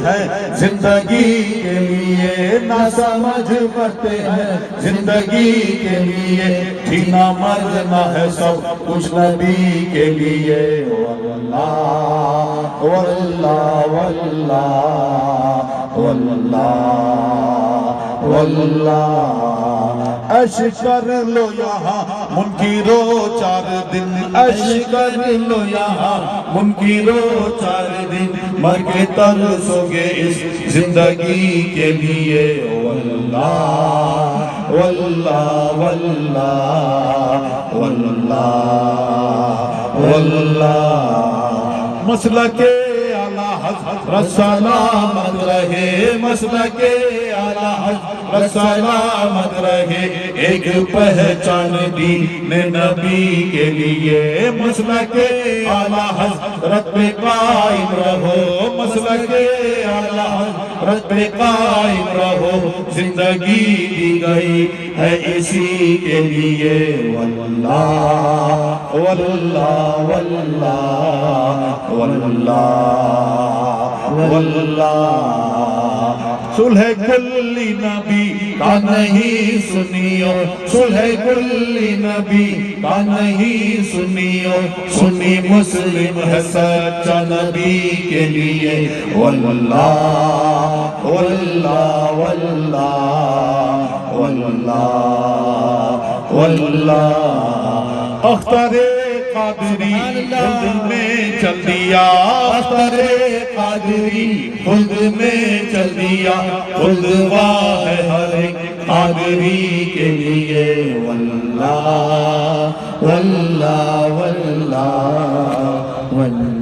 ہیں زندگی کے لیے، نہ سمجھ پڑتے ہیں زندگی کے لیے، جینا مرنا ہے سب کچھ نبی کے لیے۔ واللہ واللہ واللہ واللہ واللہ، عش کر لو یہاں منکرو 4 دن، عش کر لو یہاں منکرو 4 دن، مر کے ترسو گے اس زندگی کے لیے۔ واللہ واللہ واللہ واللہ واللہ، مسلک اعلیٰ حضرت سلامت رہے، مسلک اعلیٰ حضرت سلامت رہے، ایک پہچان دین نبی کے لیے، مسلک اعلیٰ حضرت پہ قائم رہو، مسلک اعلیٰ حضرت پہ قائم رہو، زندگی دی گئی ہے اسی کے لیے۔ واللہ واللہ واللہ واللہ واللہ، صلح کلی نبی کا نہیں سنیو، صلح کلی نبی کا نہیں سنیو، سنی مسلم ہے سچا نبی کے لیے۔ واللہ واللہ واللہ واللہ واللہ، اختر قادری خود میں چل دیا، اختر قادری خود میں چل دیا، خود واہ ہے ہر ایک قادری کے لیے۔ واللہ واللہ واللہ واللہ